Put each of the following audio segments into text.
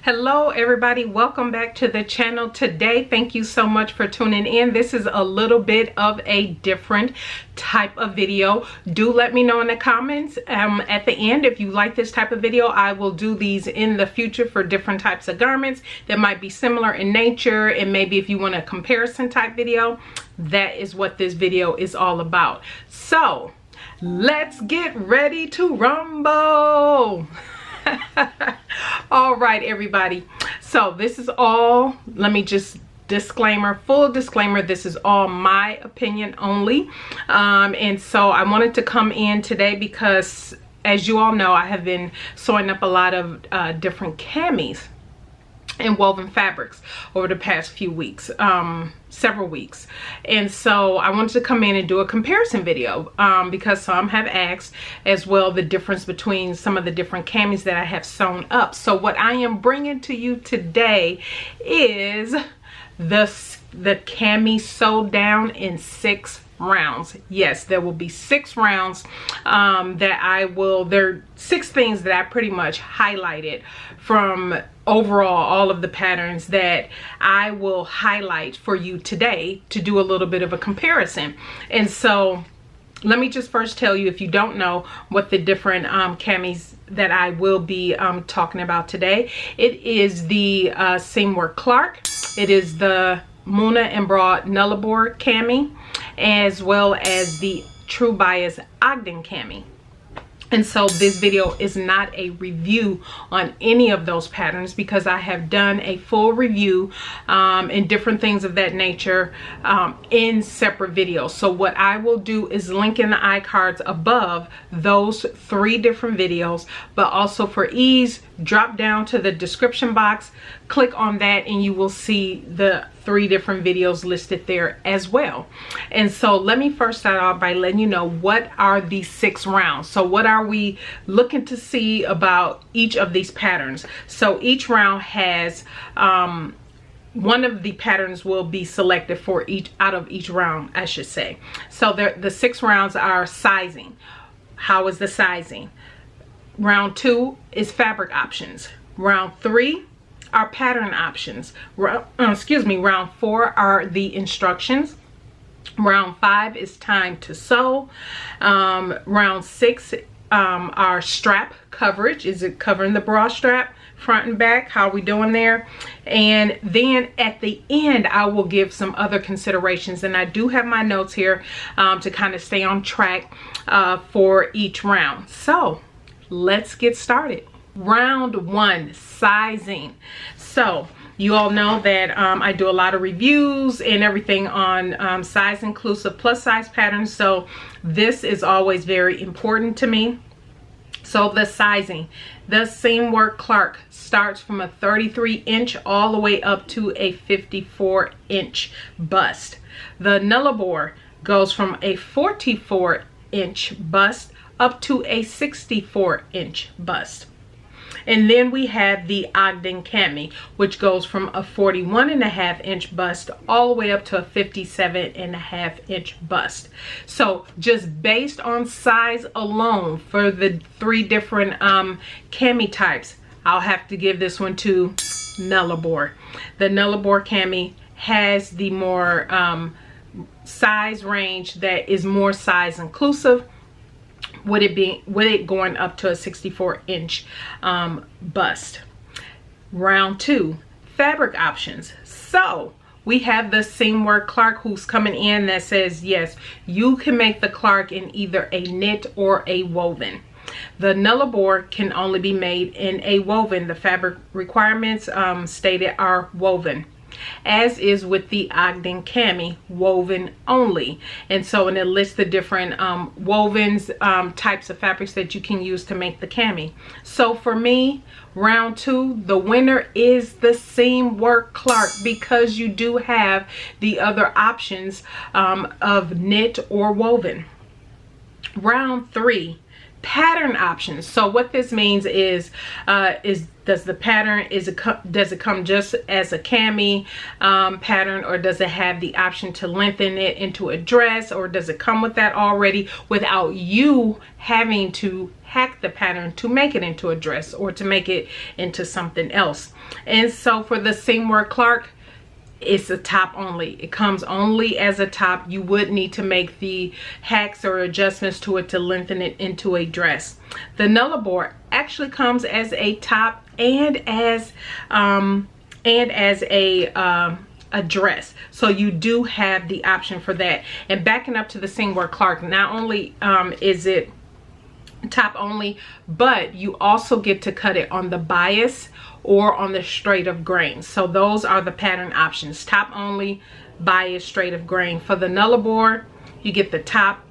Hello everybody, welcome back to the channel today. Thank you so much for tuning in. This is a little bit of a different type of video. Do let me know in the comments at the end if you like this type of video. I will do these in the future for different types of garments that might be similar in nature, and maybe if you want a comparison type video, that is what this video is all about. So let's get ready to rumble. All right everybody, so this is all, let me just full disclaimer, this is all my opinion only, and so I wanted to come in today because, as you all know, I have been sewing up a lot of different camis and woven fabrics over the past few weeks, several weeks, and so I wanted to come in and do a comparison video because some have asked as well the difference between some of the different camis that I have sewn up. So what I am bringing to you today is the cami sewed down in 6 rounds. Yes, there will be 6 rounds that I will, there are 6 things that I pretty much highlighted from overall all of the patterns that I will highlight for you today to do a little bit of a comparison. And so let me just first tell you, if you don't know what the different camis that I will be talking about today, it is the Seamwork Clarke, it is the Muna and Broad Nullabor cami, as well as the True Bias Ogden Cami. And so this video is not a review on any of those patterns because I have done a full review and different things of that nature in separate videos. So what I will do is link in the iCards above those 3 different videos, but also for ease, drop down to the description box, click on that, and you will see the 3 different videos listed there as well. And so let me first start off by letting you know what are these 6 rounds. So what are we looking to see about each of these patterns? So each round has one of the patterns will be selected for each out of each round, I should say. So the 6 rounds are sizing. How is the sizing? Round 2 is fabric options. Round 3 are pattern options. Round 4 are the instructions. Round 5 is time to sew. Round 6 are strap coverage. Is it covering the bra strap, front and back? How are we doing there? And then at the end, I will give some other considerations, and I do have my notes here to kind of stay on track for each round. So let's get started. Round 1, sizing. So you all know that I do a lot of reviews and everything on size inclusive plus size patterns, so this is always very important to me. So the sizing, the Seamwork Clarke starts from a 33-inch all the way up to a 54-inch bust. The Nullabor goes from a 44-inch bust up to a 64-inch bust. And then we have the Ogden Cami, which goes from a 41.5-inch bust all the way up to a 57.5-inch bust. So just based on size alone for the 3 different cami types, I'll have to give this one to Nullabor. The Nullabor cami has the more size range that is more size inclusive, with it going up to a 64-inch bust. Round 2, fabric options. So we have the Seamwork Clarke who's coming in that says yes, you can make the Clarke in either a knit or a woven. The Nullabor can only be made in a woven. The fabric requirements stated are woven, as is with the Ogden Cami, woven only. And so, and it lists the different wovens, types of fabrics that you can use to make the cami. So for me, round 2, the winner is the Seamwork Clarke because you do have the other options of knit or woven. Round 3, pattern options. So what this means is does the pattern, does it come just as a cami pattern, or does it have the option to lengthen it into a dress, or does it come with that already without you having to hack the pattern to make it into a dress or to make it into something else? And so for the Seamwork Clarke, it's a top only. It comes only as a top. You would need to make the hacks or adjustments to it to lengthen it into a dress. The Nullabor actually comes as a top and as a dress, so you do have the option for that. And backing up to the Seamwork Clarke, not only is it top only, but you also get to cut it on the bias or on the straight of grain. So those are the pattern options: top only, bias, straight of grain. For the Nullabor, you get the top,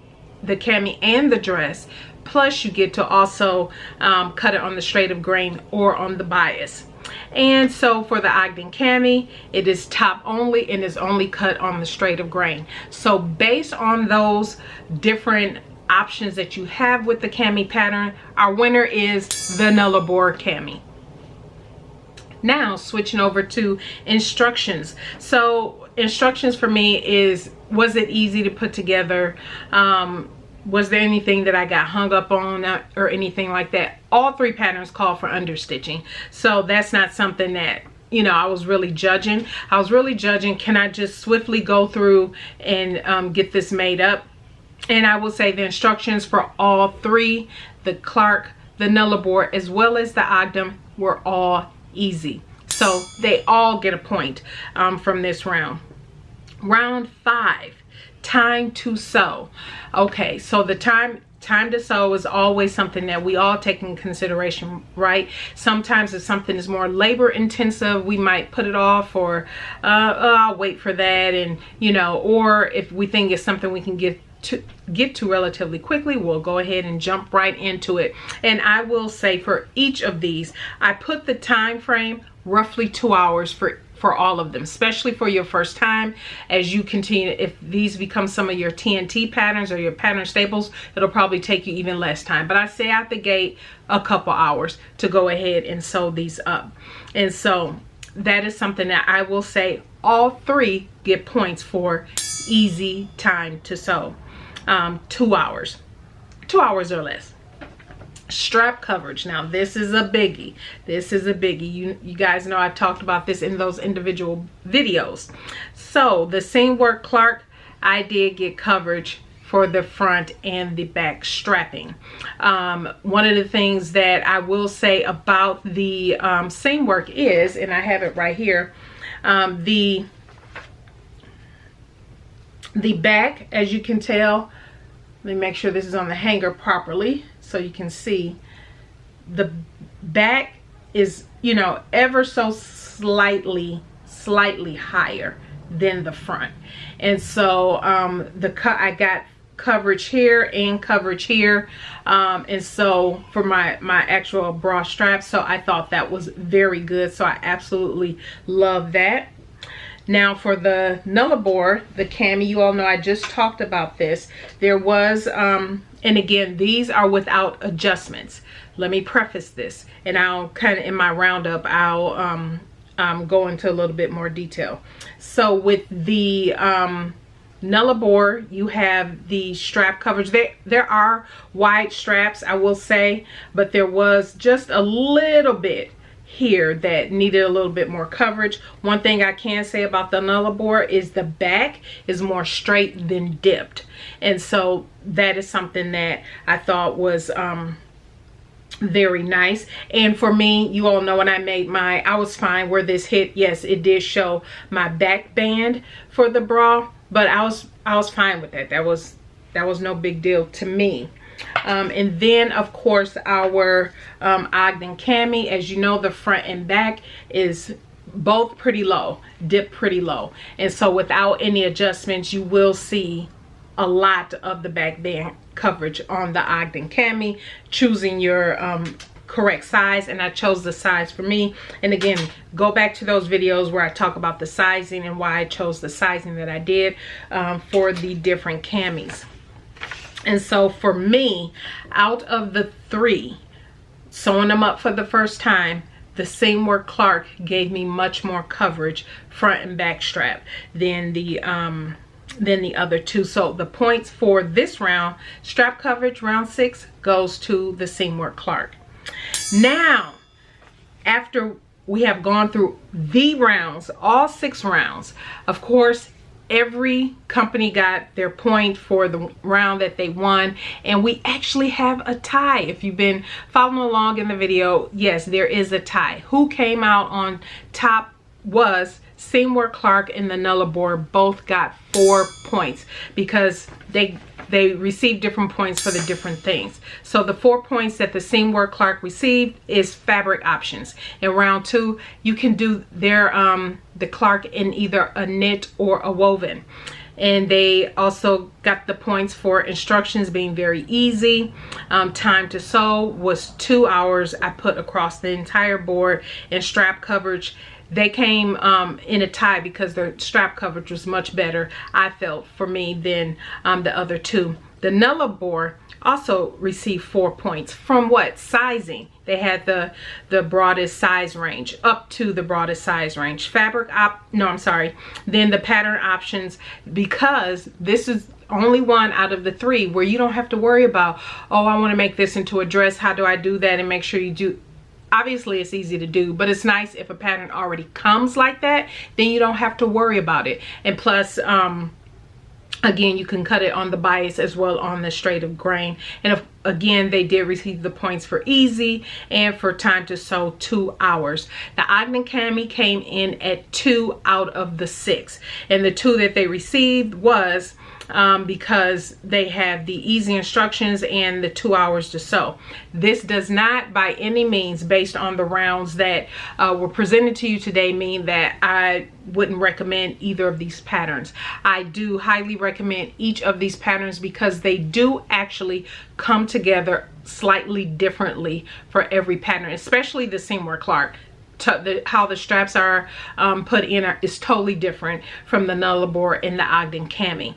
the cami, and the dress, plus you get to also cut it on the straight of grain or on the bias. And so for the Ogden Cami, it is top only and is only cut on the straight of grain. So based on those different options that you have with the cami pattern, our winner is the Nullabor cami. Now switching over to instructions. So instructions for me is, was it easy to put together? Was there anything that I got hung up on or anything like that? All three patterns call for understitching, so that's not something that, you know, I was really judging. I was really judging, can I just swiftly go through and get this made up? And I will say the instructions for all three, the Clarke, the Nullabor, as well as the Ogden, were all easy. So they all get a point from this round. Round 5, time to sew. Okay, so the time to sew is always something that we all take in consideration, right? Sometimes if something is more labor intensive, we might put it off, or I'll wait for that, and you know, or if we think it's something we can get to relatively quickly, we'll go ahead and jump right into it. And I will say for each of these, I put the time frame roughly 2 hours for all of them, especially for your first time. As you continue, if these become some of your TNT patterns or your pattern staples, it'll probably take you even less time. But I say out the gate a couple hours to go ahead and sew these up. And so that is something that I will say all three get points for easy time to sew. 2 hours. 2 hours or less. Strap coverage. Now this is a biggie. This is a biggie. You guys know I talked about this in those individual videos. So the Seamwork Clarke, I did get coverage for the front and the back strapping. One of the things that I will say about the Seamwork is, and I have it right here, the back, as you can tell, let me make sure this is on the hanger properly so you can see, the back is, you know, ever so slightly higher than the front. And so I got coverage here and coverage here, and so for my actual bra strap, so I thought that was very good. So I absolutely love that. Now for the Nullabor, the cami, you all know I just talked about this. There was, and again, these are without adjustments. Let me preface this, and I'll kind of, in my roundup, I'll go into a little bit more detail. So with the Nullabor, you have the strap coverage. There are wide straps, I will say, but there was just a little bit here that needed a little bit more coverage. One thing I can say about the Nullabor is the back is more straight than dipped, and so that is something that I thought was very nice. And for me, you all know when I made I was fine where this hit. Yes, it did show my back band for the bra, but I was fine with that. That was no big deal to me. And then of course our Ogden cami, as you know, the front and back is both pretty low, dip pretty low, and so without any adjustments you will see a lot of the back band coverage on the Ogden cami, choosing your correct size. And I chose the size for me, and again, go back to those videos where I talk about the sizing and why I chose the sizing that I did for the different camis. And so for me, out of the three, sewing them up for the first time, the Seamwork Clarke gave me much more coverage, front and back strap, than the other two. So the points for this round, strap coverage, round 6, goes to the Seamwork Clarke. Now, after we have gone through the rounds, all 6 rounds, of course, every company got their point for the round that they won, and we actually have a tie. If you've been following along in the video, yes, there is a tie. Who came out on top was Seamwork Clarke and the Nullabor. Both got 4 points because they received different points for the different things. So the 4 points that the Seamwork Clarke received is fabric options. In round 2, you can do their the Clarke in either a knit or a woven. And they also got the points for instructions being very easy. Time to sew was 2 hours. I put across the entire board. And strap coverage, they came in a tie because their strap coverage was much better, I felt, for me than the other two. The Nullabor also received 4 points from what? Sizing. They had the broadest size range, up to the broadest size range. Then the pattern options, because this is only one out of the 3 where you don't have to worry about, oh, I want to make this into a dress. How do I do that? And make sure you do. Obviously, it's easy to do, but it's nice if a pattern already comes like that, then you don't have to worry about it. And plus, again, you can cut it on the bias as well on the straight of grain. And again, they did receive the points for easy and for time to sew, 2 hours. The Ogden Cami came in at 2 out of the 6. And the 2 that they received was because they have the easy instructions and the 2 hours to sew. This does not by any means, based on the rounds that were presented to you today, mean that I wouldn't recommend either of these patterns. I do highly recommend each of these patterns because they do actually come together slightly differently for every pattern, especially the Seamwork Clarke. How the straps are put in is totally different from the Nullabor and the Ogden Cami.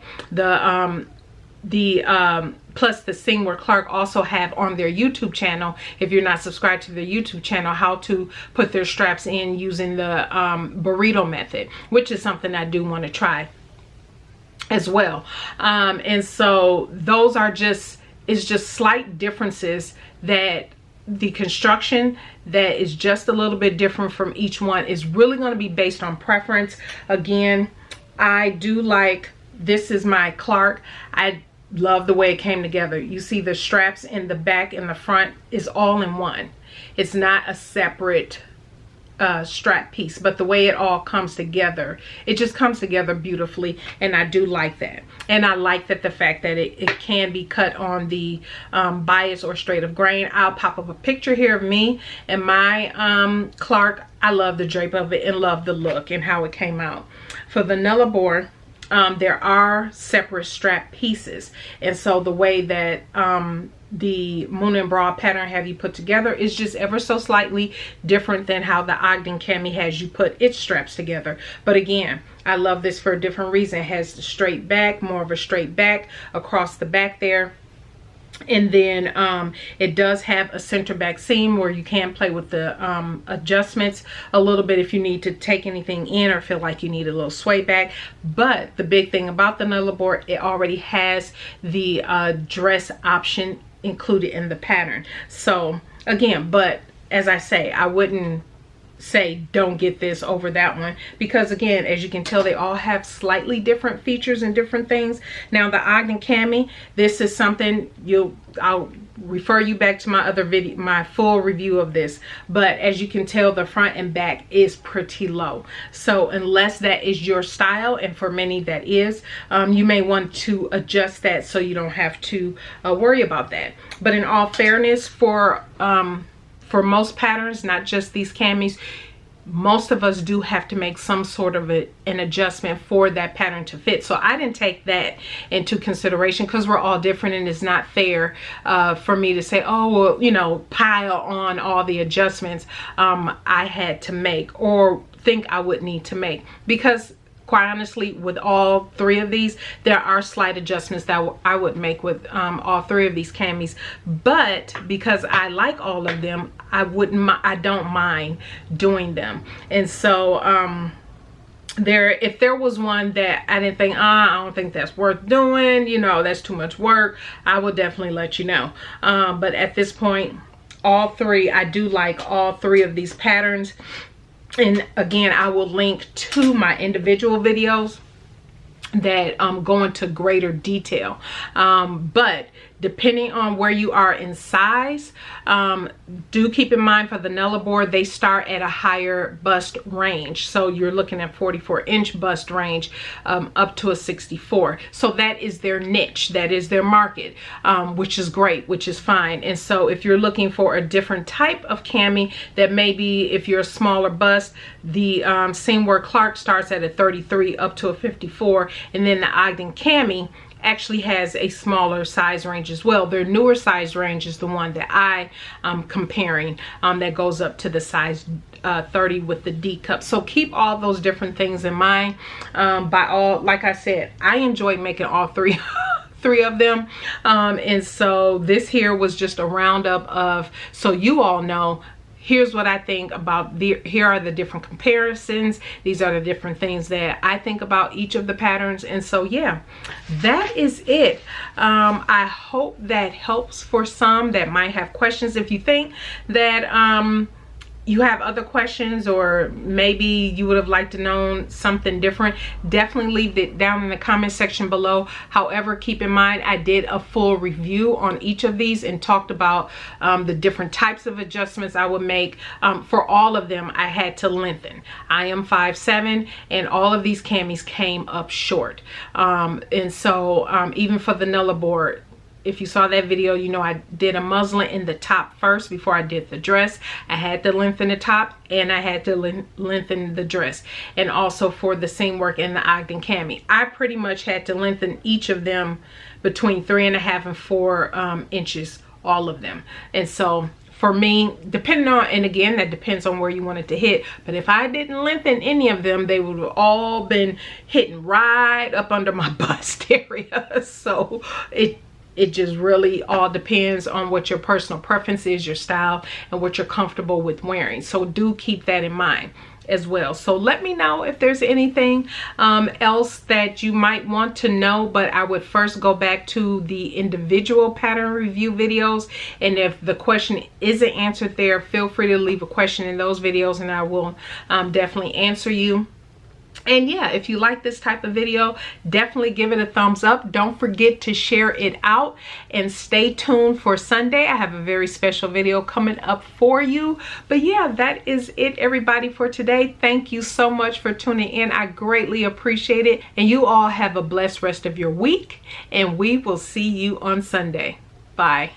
Plus the Seamwork Clarke also have on their YouTube channel, if you're not subscribed to their YouTube channel, how to put their straps in using the burrito method, which is something I do want to try as well. And so those are just slight differences, that the construction that is just a little bit different from each one is really going to be based on preference. Again, I do like, this is my Clarke. I love the way it came together. You see the straps in the back and the front is all in one. It's not a separate strap piece, but the way it all comes together, it just comes together beautifully, and I do like that. And I like that the fact that it can be cut on the bias or straight of grain. I'll pop up a picture here of me and my Clarke. I love the drape of it and love the look and how it came out. For the Nullabor, there are separate strap pieces, and so the way that the Moon and Broad pattern have you put together is just ever so slightly different than how the Ogden Cami has you put its straps together. But again, I love this for a different reason. It has the straight back, more of a straight back across the back there. And then it does have a center back seam where you can play with the adjustments a little bit if you need to take anything in or feel like you need a little sway back. But the big thing about the Nullabor, it already has the dress option included in the pattern. So again, but as I say, I wouldn't say don't get this over that one, because again, as you can tell, they all have slightly different features and different things. Now the Ogden Cami, this is something I'll refer you back to my other video, my full review of this, but as you can tell, the front and back is pretty low. So unless that is your style, and for many that is, you may want to adjust that so you don't have to worry about that. But in all fairness, for most patterns, not just these camis, most of us do have to make some sort of an adjustment for that pattern to fit. So I didn't take that into consideration because we're all different, and it's not fair for me to say, oh, well, you know, pile on all the adjustments I had to make or think I would need to make, because quite honestly, with all three of these, there are slight adjustments that I would make with all three of these camis, but because I like all of them, I don't mind doing them. And so if there was one that I didn't think, I don't think that's worth doing, you know, that's too much work, I will definitely let you know. But at this point, all three, I do like all three of these patterns. And again, I will link to my individual videos that go into greater detail. But depending on where you are in size, do keep in mind for the Nullabor, they start at a higher bust range. So you're looking at 44-inch bust range up to a 64. So that is their niche, that is their market, which is great, which is fine. And so if you're looking for a different type of cami, that maybe if you're a smaller bust, the Seamwork Clarke starts at a 33 up to a 54, and then the Ogden Cami actually has a smaller size range as well. Their newer size range is the one that I am comparing, that goes up to the size 30 with the D cup. So keep all those different things in mind. Like I said, I enjoyed making all three of them, and so this here was just a roundup of, so you all know, here's what I think about here are the different comparisons. These are the different things that I think about each of the patterns. And so yeah, that is it. I hope that helps for some that might have questions. If you think that you have other questions, or maybe you would have liked to know something different, definitely leave it down in the comment section below. However, keep in mind, I did a full review on each of these and talked about the different types of adjustments I would make. For all of them, I had to lengthen. I am 5'7", and all of these camis came up short. And so even for the Nullabor, if you saw that video, you know I did a muslin in the top first before I did the dress. I had to lengthen the top and I had to lengthen the dress. And also for the Seamwork and the Ogden Cami, I pretty much had to lengthen each of them between 3.5 and 4 inches, all of them. And so for me, depending on, and again, that depends on where you want it to hit, but if I didn't lengthen any of them, they would have all been hitting right up under my bust area. So it just really all depends on what your personal preference is, your style, and what you're comfortable with wearing. So do keep that in mind as well. So let me know if there's anything else that you might want to know, but I would first go back to the individual pattern review videos, and if the question isn't answered there, feel free to leave a question in those videos and I will definitely answer you. And yeah, if you like this type of video, definitely give it a thumbs up. Don't forget to share it out, and stay tuned for Sunday. I have a very special video coming up for you. But yeah, that is it, everybody, for today. Thank you so much for tuning in. I greatly appreciate it. And you all have a blessed rest of your week, and we will see you on Sunday. Bye.